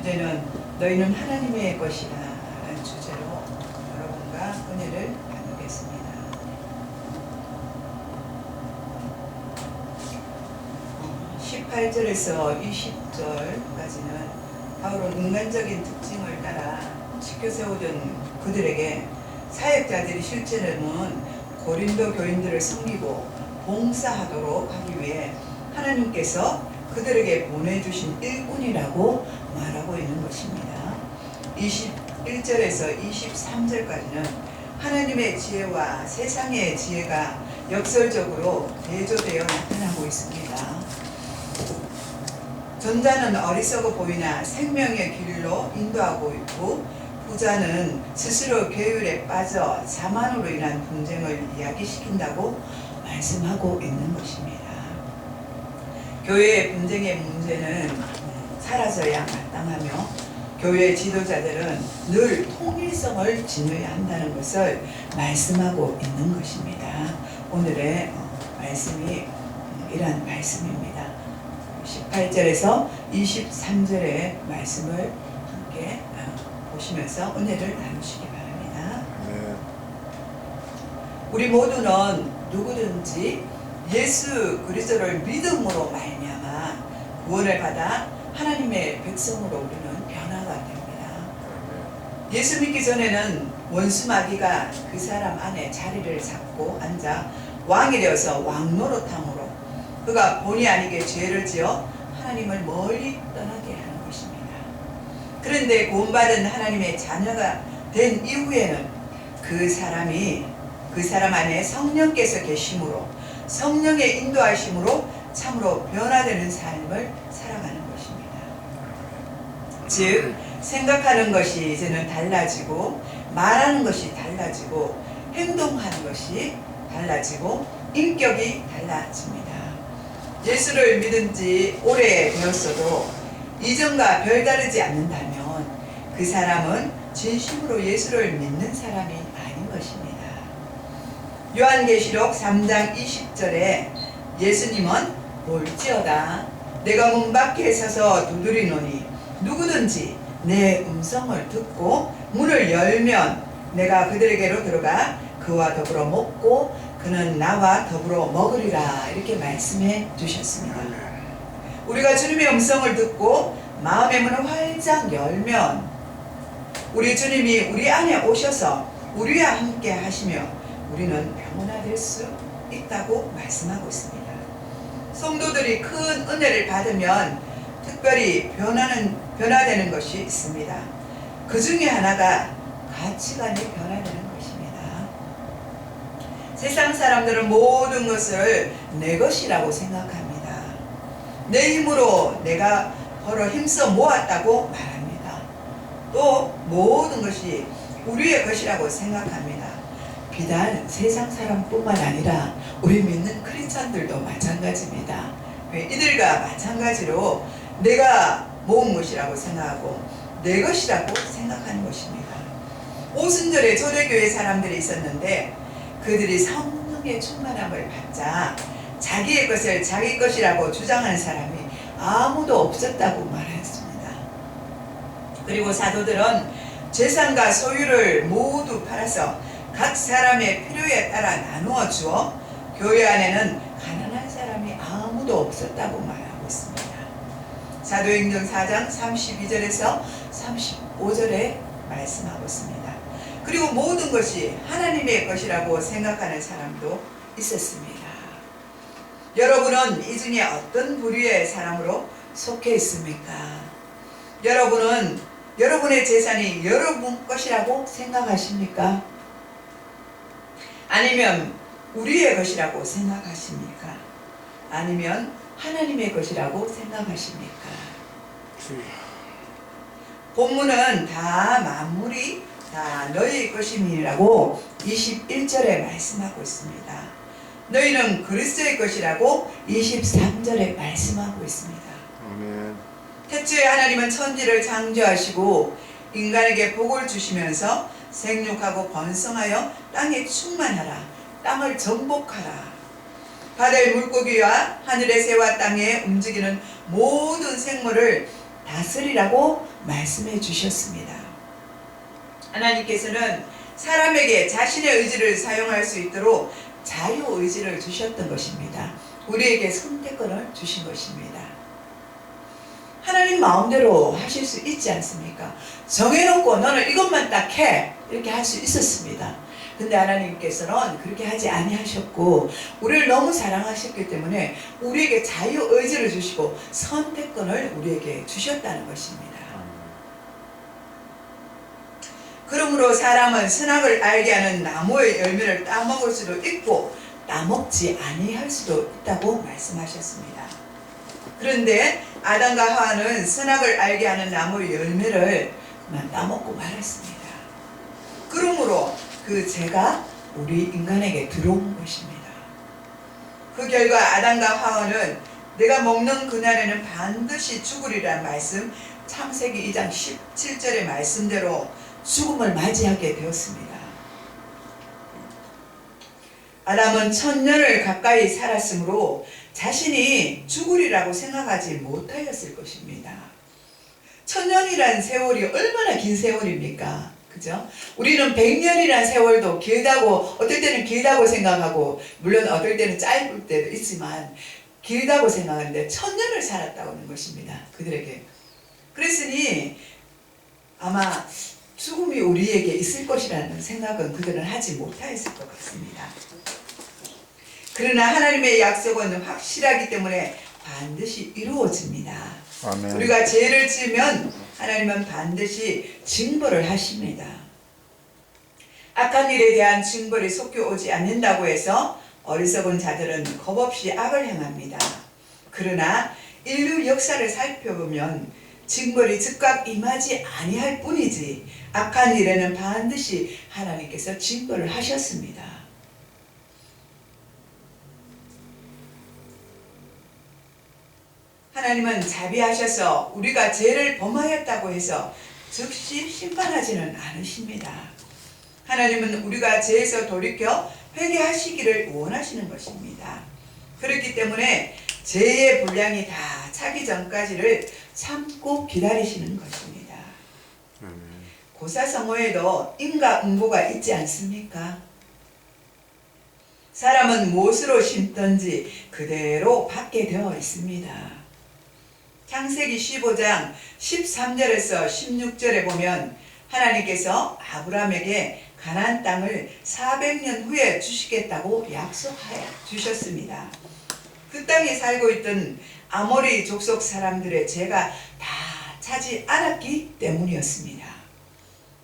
주제는 너희는 하나님의 것이라 라는 주제로 여러분과 은혜를 나누겠습니다. 18절에서 20절까지는 바울은 인간적인 특징을 따라 지켜 세우던 그들에게 사역자들이 실제로는 고린도 교인들을 섬기고 봉사하도록 하기 위해 하나님께서 그들에게 보내주신 일꾼이라고 말하고 있는 것입니다. 21절에서 23절까지는 하나님의 지혜와 세상의 지혜가 역설적으로 대조되어 나타나고 있습니다. 전자는 어리석어 보이나 생명의 길로 인도하고 있고, 후자는 스스로 계율에 빠져 자만으로 인한 분쟁을 이야기시킨다고 말씀하고 있는 것입니다. 교회의 분쟁의 문제는 사라져야 마땅하며 교회 지도자들은 늘 통일성을 지녀야 한다는 것을 말씀하고 있는 것입니다. 오늘의 말씀이 이러한 말씀입니다. 18절에서 23절의 말씀을 함께 보시면서 은혜를 나누시기 바랍니다. 우리 모두는 누구든지 예수 그리스도를 믿음으로 말미암아 구원을 받아 하나님의 백성으로 우리는 변화가 됩니다. 예수 믿기 전에는 원수 마귀가 그 사람 안에 자리를 잡고 앉아 왕이 되어서 왕노릇함으로 그가 본의 아니게 죄를 지어 하나님을 멀리 떠나게 하는 것입니다. 그런데 구원받은 하나님의 자녀가 된 이후에는 그 사람 안에 성령께서 계심으로 성령의 인도하심으로 참으로 변화되는 삶을 살아가는 것입니다. 즉 생각하는 것이 이제는 달라지고, 말하는 것이 달라지고, 행동하는 것이 달라지고, 인격이 달라집니다. 예수를 믿은 지 오래 되었어도 이전과 별다르지 않는다면 그 사람은 진심으로 예수를 믿는 사람이 아닌 것입니다. 요한계시록 3장 20절에 예수님은 볼지어다 내가 문 밖에 서서 두드리노니 누구든지 내 음성을 듣고 문을 열면 내가 그들에게로 들어가 그와 더불어 먹고 그는 나와 더불어 먹으리라, 이렇게 말씀해 주셨습니다. 우리가 주님의 음성을 듣고 마음의 문을 활짝 열면 우리 주님이 우리 안에 오셔서 우리와 함께 하시며 우리는 변화될 수 있다고 말씀하고 있습니다. 성도들이 큰 은혜를 받으면 특별히 변화되는 것이 있습니다. 그 중에 하나가 가치관이 변화되는 것입니다. 세상 사람들은 모든 것을 내 것이라고 생각합니다. 내 힘으로 내가 벌어 힘써 모았다고 말합니다. 또 모든 것이 우리의 것이라고 생각합니다. 비단 세상 사람뿐만 아니라 우리 믿는 크리스찬들도 마찬가지입니다. 이들과 마찬가지로 내가 모은 것이라고 생각하고 내 것이라고 생각하는 것입니다. 오순절에 초대교회 사람들이 있었는데 그들이 성령의 충만함을 받자 자기의 것을 자기 것이라고 주장하는 사람이 아무도 없었다고 말했습니다. 그리고 사도들은 재산과 소유를 모두 팔아서 각 사람의 필요에 따라 나누어 주어 교회 안에는 가난한 사람이 아무도 없었다고 말하고 있습니다. 사도행전 4장 32절에서 35절에 말씀하고 있습니다. 그리고 모든 것이 하나님의 것이라고 생각하는 사람도 있었습니다. 여러분은 이 중에 어떤 부류의 사람으로 속해 있습니까? 여러분은 여러분의 재산이 여러분 것이라고 생각하십니까? 아니면 우리의 것이라고 생각하십니까? 아니면 하나님의 것이라고 생각하십니까? 본문은 다 만물이 다 너희의 것임이라고 21절에 말씀하고 있습니다. 너희는 그리스도의 것이라고 23절에 말씀하고 있습니다. 아멘. 태초에 하나님은 천지를 창조하시고 인간에게 복을 주시면서 생육하고 번성하여 땅에 충만하라, 땅을 정복하라. 바다의 물고기와 하늘의 새와 땅에 움직이는 모든 생물을 다스리라고 말씀해 주셨습니다. 하나님께서는 사람에게 자신의 의지를 사용할 수 있도록 자유의지를 주셨던 것입니다. 우리에게 선택권을 주신 것입니다. 하나님 마음대로 하실 수 있지 않습니까? 정해놓고 너는 이것만 딱 해 이렇게 할 수 있었습니다. 근데 하나님께서는 그렇게 하지 아니하셨고 우리를 너무 사랑하셨기 때문에 우리에게 자유의지를 주시고 선택권을 우리에게 주셨다는 것입니다. 그러므로 사람은 선악을 알게 하는 나무의 열매를 따먹을 수도 있고 따먹지 아니할 수도 있다고 말씀하셨습니다. 그런데 아담과 하와는 선악을 알게 하는 나무의 열매를 그만 따먹고 말았습니다. 그러므로 그 죄가 우리 인간에게 들어온 것입니다. 그 결과 아담과 하와는 내가 먹는 그날에는 반드시 죽으리라는 말씀, 창세기 2장 17절의 말씀대로 죽음을 맞이하게 되었습니다. 아담은 1000년을 가까이 살았으므로 자신이 죽으리라고 생각하지 못하였을 것입니다. 1000년이라는 세월이 얼마나 긴 세월입니까? 그죠? 우리는 100년이라는 세월도 길다고, 어떨 때는 길다고 생각하고, 물론 어떨 때는 짧을 때도 있지만, 길다고 생각하는데 1000년을 살았다고 하는 것입니다. 그들에게. 그랬으니, 아마 죽음이 우리에게 있을 것이라는 생각은 그들은 하지 못하였을 것 같습니다. 그러나 하나님의 약속은 확실하기 때문에 반드시 이루어집니다. 아멘. 우리가 죄를 지으면 하나님은 반드시 징벌을 하십니다. 악한 일에 대한 징벌이 속히 오지 않는다고 해서 어리석은 자들은 겁없이 악을 행합니다. 그러나 인류 역사를 살펴보면 징벌이 즉각 임하지 아니할 뿐이지 악한 일에는 반드시 하나님께서 징벌을 하셨습니다. 하나님은 자비하셔서 우리가 죄를 범하였다고 해서 즉시 심판하지는 않으십니다. 하나님은 우리가 죄에서 돌이켜 회개하시기를 원하시는 것입니다. 그렇기 때문에 죄의 분량이 다 차기 전까지를 참고 기다리시는 것입니다. 고사성어에도 인과응보가 있지 않습니까? 사람은 무엇으로 심든지 그대로 받게 되어 있습니다. 창세기 15장 13절에서 16절에 보면 하나님께서 아브라함에게 가나안 땅을 400년 후에 주시겠다고 약속하여 주셨습니다. 그 땅에 살고 있던 아모리 족속 사람들의 죄가 다 차지 않았기 때문이었습니다.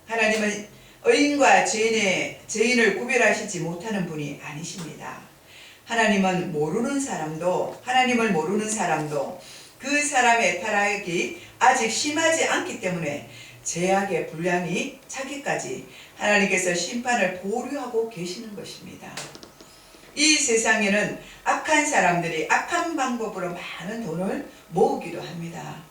하나님은 의인과 죄인을 구별하시지 못하는 분이 아니십니다. 하나님은 모르는 사람도 하나님을 모르는 사람도 그 사람의 타락이 아직 심하지 않기 때문에 죄악의 분량이 차기까지 하나님께서 심판을 보류하고 계시는 것입니다. 이 세상에는 악한 사람들이 악한 방법으로 많은 돈을 모으기도 합니다.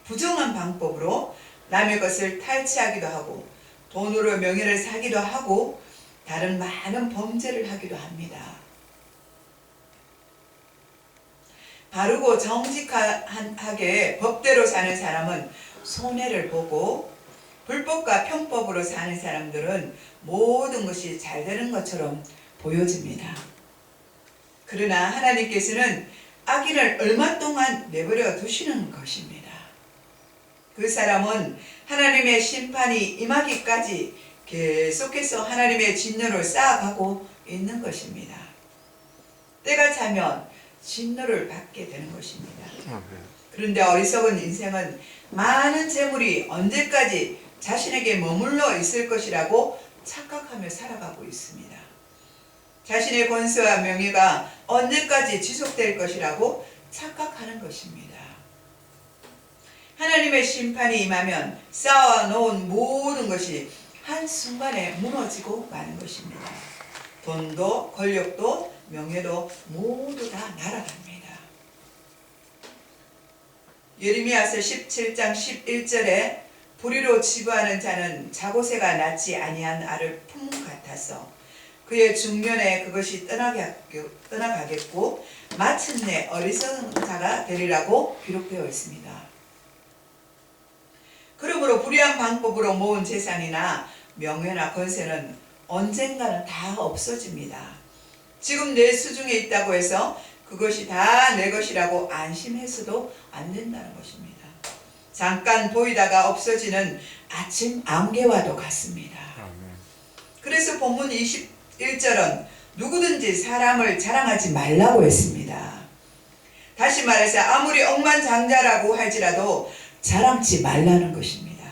부정한 방법으로 남의 것을 탈취하기도 하고 돈으로 명예를 사기도 하고 다른 많은 범죄를 하기도 합니다. 바르고 정직하게 법대로 사는 사람은 손해를 보고 불법과 편법으로 사는 사람들은 모든 것이 잘 되는 것처럼 보여집니다. 그러나 하나님께서는 악인을 얼마 동안 내버려 두시는 것입니다. 그 사람은 하나님의 심판이 임하기까지 계속해서 하나님의 진노를 쌓아가고 있는 것입니다. 때가 차면 진노를 받게 되는 것입니다. 그런데 어리석은 인생은 많은 재물이 언제까지 자신에게 머물러 있을 것이라고 착각하며 살아가고 있습니다. 자신의 권세와 명예가 언제까지 지속될 것이라고 착각하는 것입니다. 하나님의 심판이 임하면 쌓아놓은 모든 것이 한순간에 무너지고 마는 것입니다. 돈도 권력도 명예도 모두 다 날아갑니다. 예레미야서 17장 11절에 불의로 지부하는 자는 자고새가 낳지 아니한 알을 품 같아서 그의 중년에 그것이 떠나가겠고 마침내 어리석은 자가 되리라고 기록되어 있습니다. 그러므로 불의한 방법으로 모은 재산이나 명예나 권세는 언젠가는 다 없어집니다. 지금 내 수중에 있다고 해서 그것이 다 내 것이라고 안심해서도 안 된다는 것입니다. 잠깐 보이다가 없어지는 아침 안개와도 같습니다. 그래서 본문 21절은 누구든지 사람을 자랑하지 말라고 했습니다. 다시 말해서 아무리 억만장자라고 할지라도 자랑치 말라는 것입니다.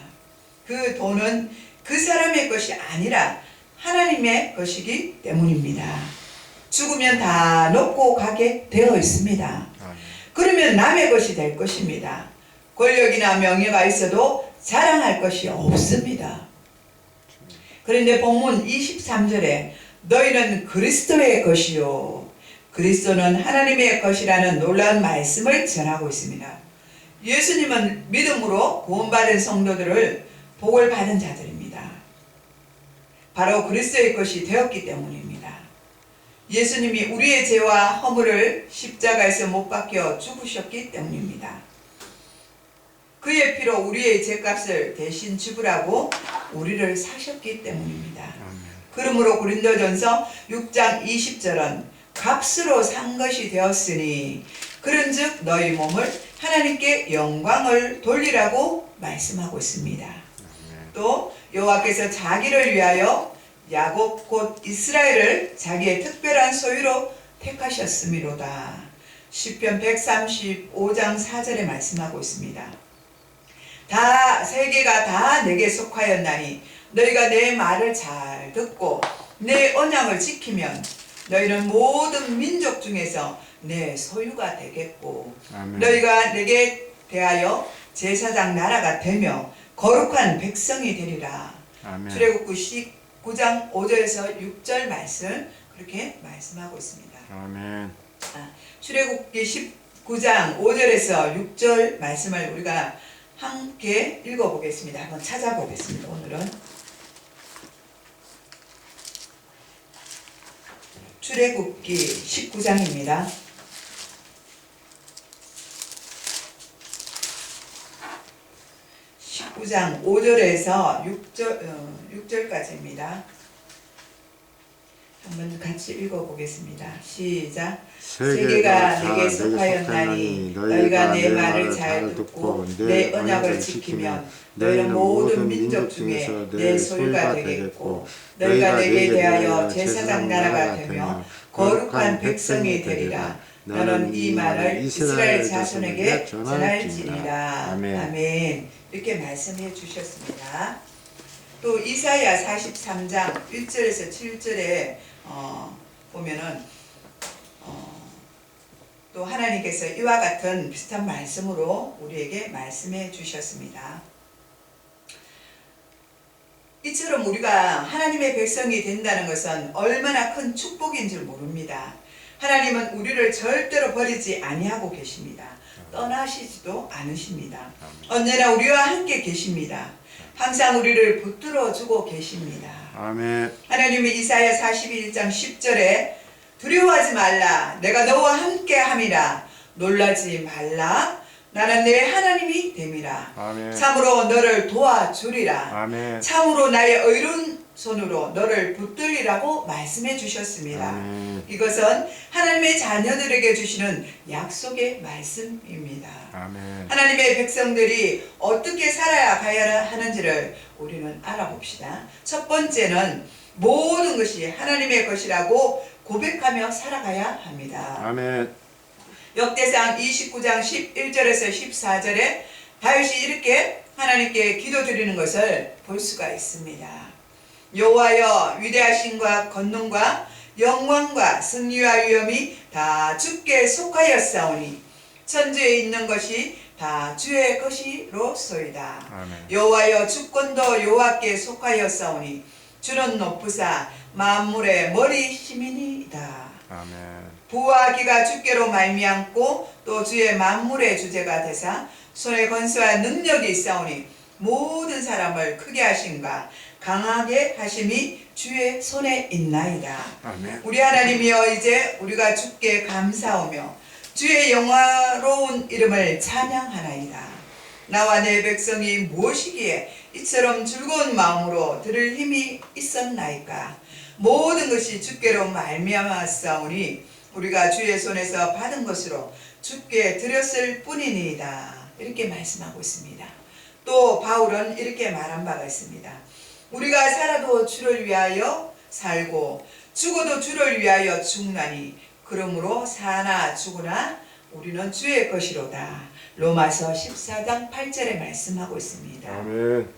그 돈은 그 사람의 것이 아니라 하나님의 것이기 때문입니다. 죽으면 다 놓고 가게 되어 있습니다. 그러면 남의 것이 될 것입니다. 권력이나 명예가 있어도 자랑할 것이 없습니다. 그런데 본문 23절에 너희는 그리스도의 것이요 그리스도는 하나님의 것이라는 놀라운 말씀을 전하고 있습니다. 예수님은 믿음으로 구원받은 성도들을 복을 받은 자들입니다. 바로 그리스도의 것이 되었기 때문입니다. 예수님이 우리의 죄와 허물을 십자가에서 못 박혀 죽으셨기 때문입니다. 그의 피로 우리의 죄값을 대신 지불하고 우리를 사셨기 때문입니다. 그러므로 고린도전서 6장 20절은 값으로 산 것이 되었으니 그런즉 너희 몸을 하나님께 영광을 돌리라고 말씀하고 있습니다. 또 여호와께서 자기를 위하여 야곱 곧 이스라엘을 자기의 특별한 소유로 택하셨음이로다. 시편 135장 4절에 말씀하고 있습니다. 다 세계가 다 내게 속하였나니 너희가 내 말을 잘 듣고 내 언약을 지키면 너희는 모든 민족 중에서 내 소유가 되겠고 아멘. 너희가 내게 대하여 제사장 나라가 되며 거룩한 백성이 되리라. 출애굽기 19장 5절에서 6절 말씀 그렇게 말씀하고 있습니다. 아멘. 출애굽기 19장 5절에서 6절 말씀을 우리가 함께 읽어보겠습니다. 한번 찾아보겠습니다. 오늘은 출애굽기 19장입니다. 19장 5절에서 6절까지입니다. 한번 같이 읽어보겠습니다. 시작. 세계가 내게 속하였나니 너희가 내 말을 잘 듣고 내 언약을 지키면 너희는 모든 민족 중에 내 소유가 되겠고 너희가 내게 대하여 제사장 나라가 되며 거룩한 백성이 되리라. 너는 이 말을 이스라엘 자손에게 전할지니라. 아멘. 이렇게 말씀해 주셨습니다. 또 이사야 43장 1절에서 7절에 보면은 또 하나님께서 이와 같은 비슷한 말씀으로 우리에게 말씀해 주셨습니다. 이처럼 우리가 하나님의 백성이 된다는 것은 얼마나 큰 축복인 줄 모릅니다. 하나님은 우리를 절대로 버리지 아니하고 계십니다. 떠나시지도 않으십니다. 언제나 우리와 함께 계십니다. 항상 우리를 붙들어주고 계십니다. 아멘. 하나님이 이사야 41장 10절에 두려워하지 말라 내가 너와 함께 함이라 놀라지 말라 나는 내 하나님이 됨이라. 아멘. 참으로 너를 도와주리라. 아멘. 참으로 나의 의로운 손으로 너를 붙들리라고 말씀해 주셨습니다. 아멘. 이것은 하나님의 자녀들에게 주시는 약속의 말씀입니다. 아멘. 하나님의 백성들이 어떻게 살아야 하는지를 우리는 알아봅시다. 첫 번째는 모든 것이 하나님의 것이라고 고백하며 살아가야 합니다. 아멘. 역대상 29장 11절에서 14절에 다윗이 이렇게 하나님께 기도드리는 것을 볼 수가 있습니다. 여호와여 위대하심과 권능과 영광과 승리와 위엄이 다 주께 속하였사오니 천지에 있는 것이 다 주의 것이로소이다. 여호와여 주권도 여호와께 속하였사오니 주는 높으사 만물의 머리심이니이다. 부와 기가 주께로 말미암고 또 주의 만물의 주제가 되사 손에 권세와 능력이 있사오니 모든 사람을 크게 하심과 강하게 하심이 주의 손에 있나이다. 아멘. 우리 하나님이여 이제 우리가 주께 감사하며 주의 영화로운 이름을 찬양하나이다. 나와 내 백성이 무엇이기에 이처럼 즐거운 마음으로 들을 힘이 있었나이까. 모든 것이 주께로 말미암았사오니 우리가 주의 손에서 받은 것으로 주께 드렸을 뿐이니이다. 이렇게 말씀하고 있습니다. 또 바울은 이렇게 말한 바가 있습니다. 우리가 살아도 주를 위하여 살고 죽어도 주를 위하여 죽나니 그러므로 사나 죽으나 우리는 주의 것이로다. 로마서 14장 8절에 말씀하고 있습니다. 아멘.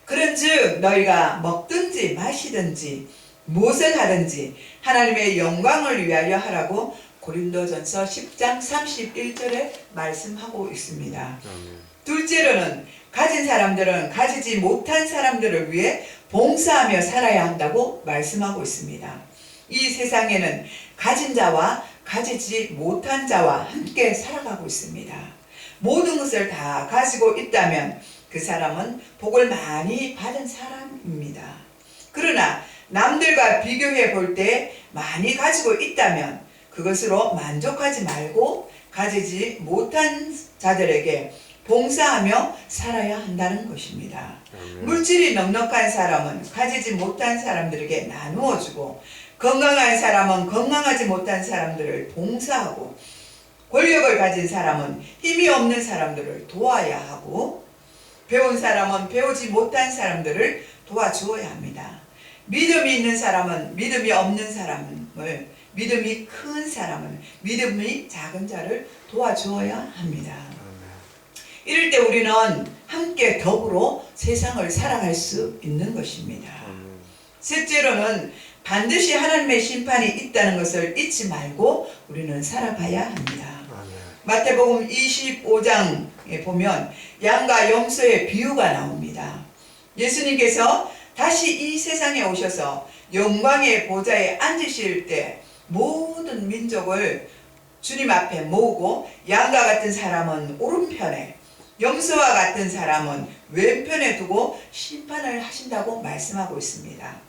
그런즉 너희가 먹든지 마시든지 무엇을 하든지 하나님의 영광을 위하여 하라고 고린도전서 10장 31절에 말씀하고 있습니다. 아멘. 둘째로는 가진 사람들은 가지지 못한 사람들을 위해 봉사하며 살아야 한다고 말씀하고 있습니다. 이 세상에는 가진 자와 가지지 못한 자와 함께 살아가고 있습니다. 모든 것을 다 가지고 있다면 그 사람은 복을 많이 받은 사람입니다. 그러나 남들과 비교해 볼 때 많이 가지고 있다면 그것으로 만족하지 말고 가지지 못한 자들에게 봉사하며 살아야 한다는 것입니다. 물질이 넉넉한 사람은 가지지 못한 사람들에게 나누어 주고 건강한 사람은 건강하지 못한 사람들을 봉사하고 권력을 가진 사람은 힘이 없는 사람들을 도와야 하고 배운 사람은 배우지 못한 사람들을 도와주어야 합니다. 믿음이 있는 사람은 믿음이 없는 사람을, 믿음이 큰 사람은 믿음이 작은 자를 도와주어야 합니다. 이럴 때 우리는 함께 더불어 세상을 살아갈 수 있는 것입니다. 셋째로는 반드시 하나님의 심판이 있다는 것을 잊지 말고 우리는 살아가야 합니다. 마태복음 25장에 보면 양과 염소의 비유가 나옵니다. 예수님께서 다시 이 세상에 오셔서 영광의 보좌에 앉으실 때 모든 민족을 주님 앞에 모으고 양과 같은 사람은 오른편에 염소와 같은 사람은 왼편에 두고 심판을 하신다고 말씀하고 있습니다.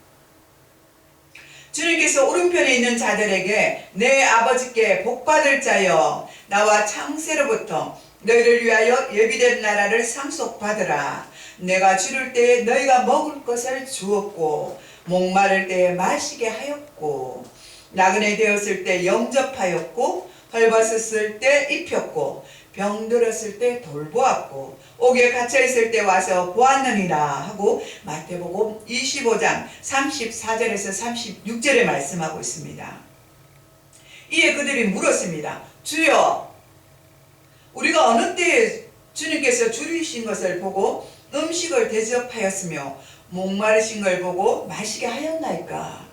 주님께서 오른편에 있는 자들에게 내 아버지께 복받을 자여 나와 창세로부터 너희를 위하여 예비된 나라를 상속받으라. 내가 주를 때에 너희가 먹을 것을 주었고 목마를 때에 마시게 하였고 나그네 되었을 때 영접하였고 헐벗었을 때 입혔고 병들었을 때 돌보았고 옥에 갇혀있을 때 와서 보았느니라 하고 마태복음 25장 34절에서 36절에 말씀하고 있습니다. 이에 그들이 물었습니다. 주여, 우리가 어느 때에 주님께서 줄이신 것을 보고 음식을 대접하였으며 목마르신 걸 보고 마시게 하였나이까?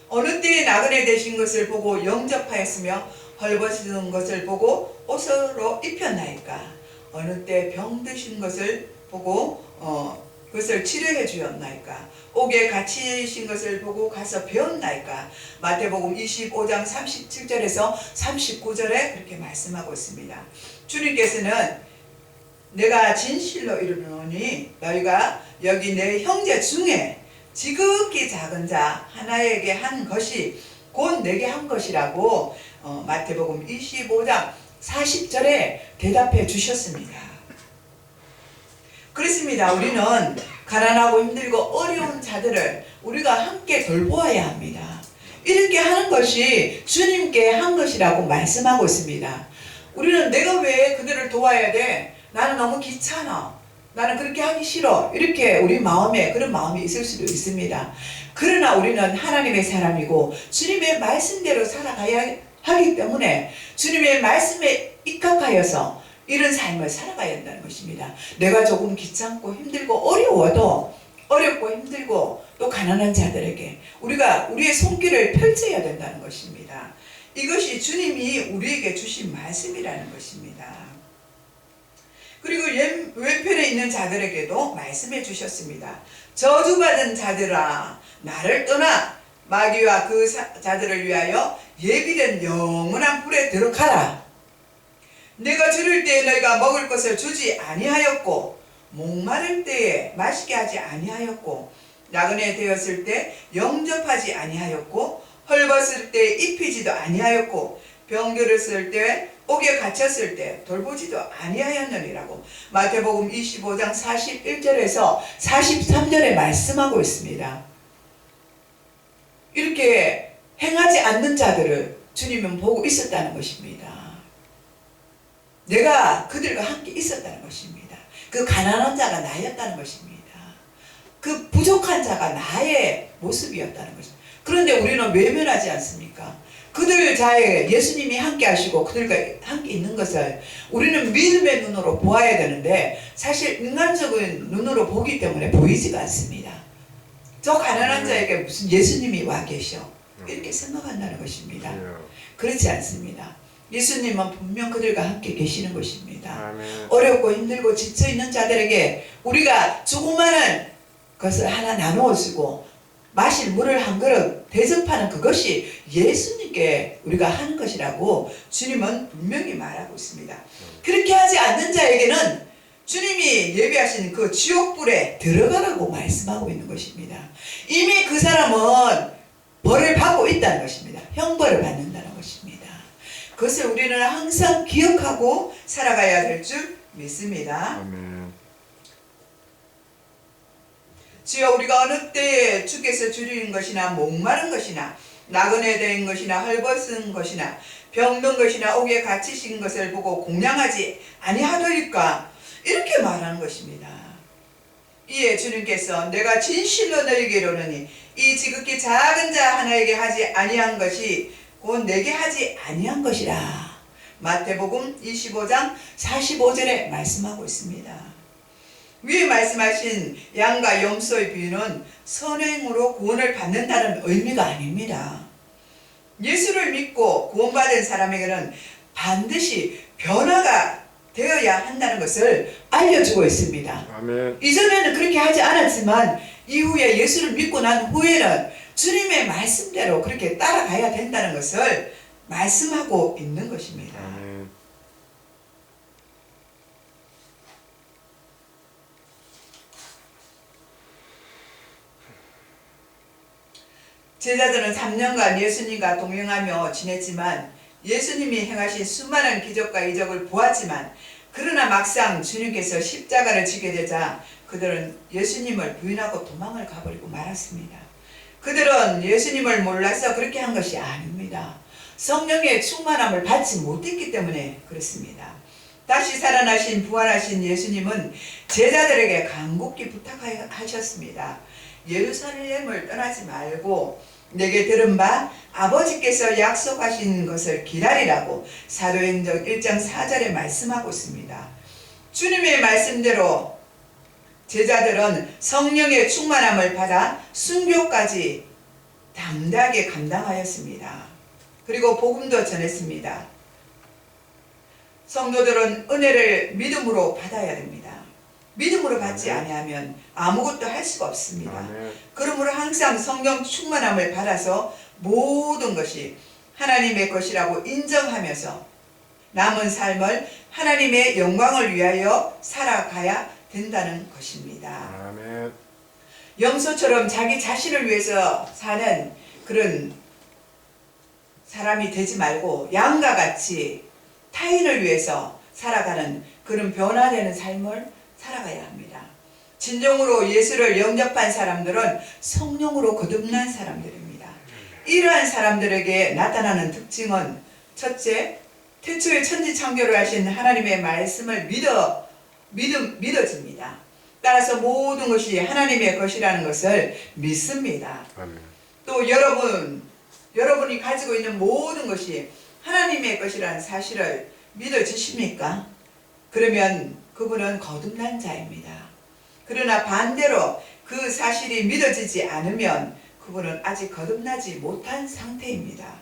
어느 때에 나그네 되신 것을 보고 영접하였으며 헐벗은 것을 보고 옷으로 입혔나이까? 어느 때 병드신 것을 보고 그것을 치료해 주었나이까? 옥에 갇히신 것을 보고 가서 배웠나이까? 마태복음 25장 37절에서 39절에 그렇게 말씀하고 있습니다. 주님께서는 내가 진실로 이르노니 너희가 여기 내 형제 중에 지극히 작은 자 하나에게 한 것이 곧 내게 한 것이라고 마태복음 25장 40절에 대답해 주셨습니다. 그렇습니다. 우리는 가난하고 힘들고 어려운 자들을 우리가 함께 돌보아야 합니다. 이렇게 하는 것이 주님께 한 것이라고 말씀하고 있습니다. 우리는 내가 왜 그들을 도와야 돼? 나는 너무 귀찮아. 나는 그렇게 하기 싫어. 이렇게 우리 마음에 그런 마음이 있을 수도 있습니다. 그러나 우리는 하나님의 사람이고 주님의 말씀대로 살아가야 하기 때문에 주님의 말씀에 입각하여서 이런 삶을 살아가야 한다는 것입니다. 내가 조금 귀찮고 힘들고 어려워도 어렵고 힘들고 또 가난한 자들에게 우리가 우리의 손길을 펼쳐야 된다는 것입니다. 이것이 주님이 우리에게 주신 말씀이라는 것입니다. 그리고 왼편에 있는 자들에게도 말씀해 주셨습니다. 저주받은 자들아 나를 떠나 마귀와 그 자들을 위하여 예비된 영원한 불에 들어가라. 내가 줄일 때에 너희가 먹을 것을 주지 아니하였고 목마를 때에 마시게 하지 아니하였고 나그네 되었을 때 영접하지 아니하였고 헐벗을 때 입히지도 아니하였고 병들었을 때 옥에 갇혔을 때 돌보지도 아니하였느니라고 마태복음 25장 41절에서 43절에 말씀하고 있습니다. 이렇게 행하지 않는 자들을 주님은 보고 있었다는 것입니다. 내가 그들과 함께 있었다는 것입니다. 그 가난한 자가 나였다는 것입니다. 그 부족한 자가 나의 모습이었다는 것입니다. 그런데 우리는 외면하지 않습니까? 그들 자에 예수님이 함께 하시고 그들과 함께 있는 것을 우리는 믿음의 눈으로 보아야 되는데 사실 인간적인 눈으로 보기 때문에 보이지가 않습니다. 저 가난한 자에게 무슨 예수님이 와 계셔 이렇게 생각한다는 것입니다. 그렇지 않습니다. 예수님은 분명 그들과 함께 계시는 것입니다. 어렵고 힘들고 지쳐있는 자들에게 우리가 조그마한 것을 하나 나누어 주고 마실 물을 한 그릇 대접하는 그것이 예수님께 우리가 하는 것이라고 주님은 분명히 말하고 있습니다. 그렇게 하지 않는 자에게는 주님이 예비하신 그 지옥불에 들어가라고 말씀하고 있는 것입니다. 이미 그 사람은 벌을 받고 있다는 것입니다. 형벌을 받는다는 것입니다. 그것을 우리는 항상 기억하고 살아가야 될 줄 믿습니다. 아멘. 주여 우리가 어느 때에 주께서 주리는 것이나 목마른 것이나 나그네 된 것이나 헐벗은 것이나 병든 것이나 옥에 갇히신 것을 보고 공양하지 아니하더이까 이렇게 말하는 것입니다. 이에 주님께서 내가 진실로 너희에게 이르노니 이 지극히 작은 자 하나에게 하지 아니한 것이 곧 내게 하지 아니한 것이라. 마태복음 25장 45절에 말씀하고 있습니다. 위에 말씀하신 양과 염소의 비유는 선행으로 구원을 받는다는 의미가 아닙니다. 예수를 믿고 구원받은 사람에게는 반드시 변화가 되어야 한다는 것을 알려주고 있습니다. 아멘. 이전에는 그렇게 하지 않았지만 이후에 예수를 믿고 난 후에는 주님의 말씀대로 그렇게 따라가야 된다는 것을 말씀하고 있는 것입니다. 아멘. 제자들은 3년간 예수님과 동행하며 지냈지만 예수님이 행하신 수많은 기적과 이적을 보았지만 그러나 막상 주님께서 십자가를 지게 되자 그들은 예수님을 부인하고 도망을 가버리고 말았습니다. 그들은 예수님을 몰라서 그렇게 한 것이 아닙니다. 성령의 충만함을 받지 못했기 때문에 그렇습니다. 다시 살아나신 부활하신 예수님은 제자들에게 간곡히 부탁하셨습니다. 예루살렘을 떠나지 말고 내게 들은 바 아버지께서 약속하신 것을 기다리라고 사도행전 1장 4절에 말씀하고 있습니다. 주님의 말씀대로 제자들은 성령의 충만함을 받아 순교까지 담대하게 감당하였습니다. 그리고 복음도 전했습니다. 성도들은 은혜를 믿음으로 받아야 됩니다. 믿음으로 받지 아니하면 아무것도 할 수가 없습니다. 그러므로 항상 성령 충만함을 받아서 모든 것이 하나님의 것이라고 인정하면서 남은 삶을 하나님의 영광을 위하여 살아가야 된다는 것입니다. 아멘. 염소처럼 자기 자신을 위해서 사는 그런 사람이 되지 말고 양과 같이 타인을 위해서 살아가는 그런 변화되는 삶을 살아가야 합니다. 진정으로 예수를 영접한 사람들은 성령으로 거듭난 사람들입니다. 이러한 사람들에게 나타나는 특징은 첫째, 태초에 천지창조를 하신 하나님의 말씀을 믿어집니다. 따라서 모든 것이 하나님의 것이라는 것을 믿습니다. 아멘. 또 여러분이 가지고 있는 모든 것이 하나님의 것이라는 사실을 믿어지십니까? 그러면 그분은 거듭난 자입니다. 그러나 반대로 그 사실이 믿어지지 않으면 그분은 아직 거듭나지 못한 상태입니다.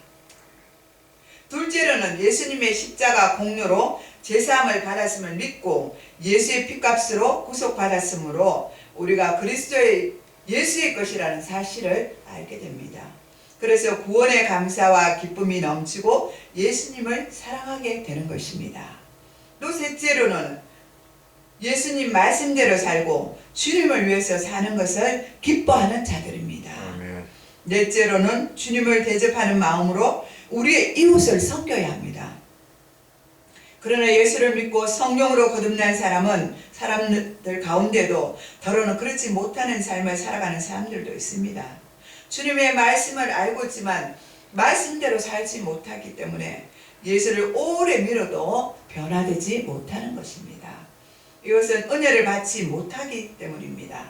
둘째로는 예수님의 십자가 공로로 제사함을 받았음을 믿고 예수의 피값으로 구속받았으므로 우리가 예수의 것이라는 사실을 알게 됩니다. 그래서 구원의 감사와 기쁨이 넘치고 예수님을 사랑하게 되는 것입니다. 또 셋째로는 예수님 말씀대로 살고 주님을 위해서 사는 것을 기뻐하는 자들입니다. 아멘. 넷째로는 주님을 대접하는 마음으로 우리의 이웃을 섬겨야 합니다. 그러나 예수를 믿고 성령으로 거듭난 사람들 가운데도 더러는 그렇지 못하는 삶을 살아가는 사람들도 있습니다. 주님의 말씀을 알고 있지만 말씀대로 살지 못하기 때문에 예수를 오래 믿어도 변화되지 못하는 것입니다. 이것은 은혜를 받지 못하기 때문입니다.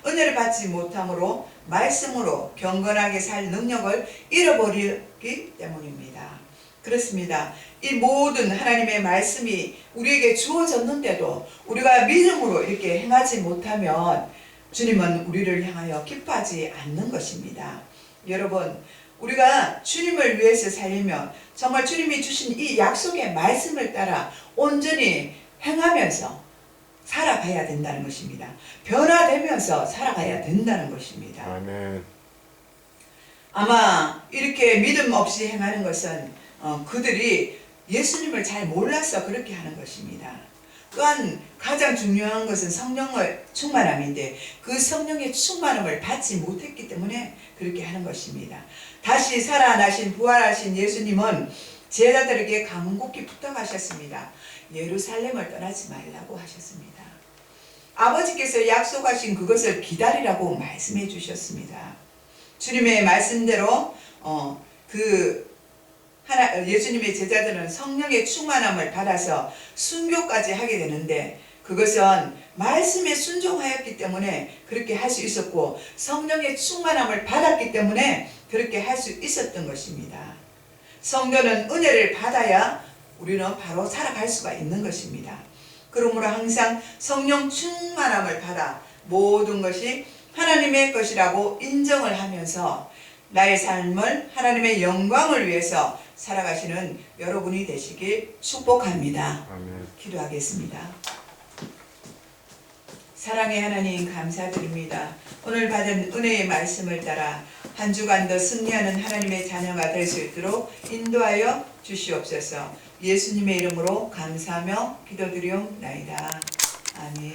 은혜를 받지 못함으로 말씀으로 경건하게 살 능력을 잃어버리기 때문입니다. 그렇습니다. 이 모든 하나님의 말씀이 우리에게 주어졌는데도 우리가 믿음으로 이렇게 행하지 못하면 주님은 우리를 향하여 기뻐하지 않는 것입니다. 여러분, 우리가 주님을 위해서 살려면 정말 주님이 주신 이 약속의 말씀을 따라 온전히 행하면서 살아가야 된다는 것입니다. 변화되면서 살아가야 된다는 것입니다. 아멘. 아마 이렇게 믿음 없이 행하는 것은 그들이 예수님을 잘 몰라서 그렇게 하는 것입니다. 또한 가장 중요한 것은 성령의 충만함인데 그 성령의 충만함을 받지 못했기 때문에 그렇게 하는 것입니다. 다시 살아나신 부활하신 예수님은 제자들에게 간곡히 부탁하셨습니다. 예루살렘을 떠나지 말라고 하셨습니다. 아버지께서 약속하신 그것을 기다리라고 말씀해 주셨습니다. 주님의 말씀대로 예수님의 제자들은 성령의 충만함을 받아서 순교까지 하게 되는데 그것은 말씀에 순종하였기 때문에 그렇게 할 수 있었고 성령의 충만함을 받았기 때문에 그렇게 할 수 있었던 것입니다. 성도는 은혜를 받아야 우리는 바로 살아갈 수가 있는 것입니다. 그러므로 항상 성령 충만함을 받아 모든 것이 하나님의 것이라고 인정을 하면서 나의 삶을 하나님의 영광을 위해서 살아가시는 여러분이 되시길 축복합니다. 아멘. 기도하겠습니다. 사랑의 하나님 감사드립니다. 오늘 받은 은혜의 말씀을 따라 한 주간도 승리하는 하나님의 자녀가 될 수 있도록 인도하여 주시옵소서. 예수님의 이름으로 감사하며 기도드리옵나이다. 아멘.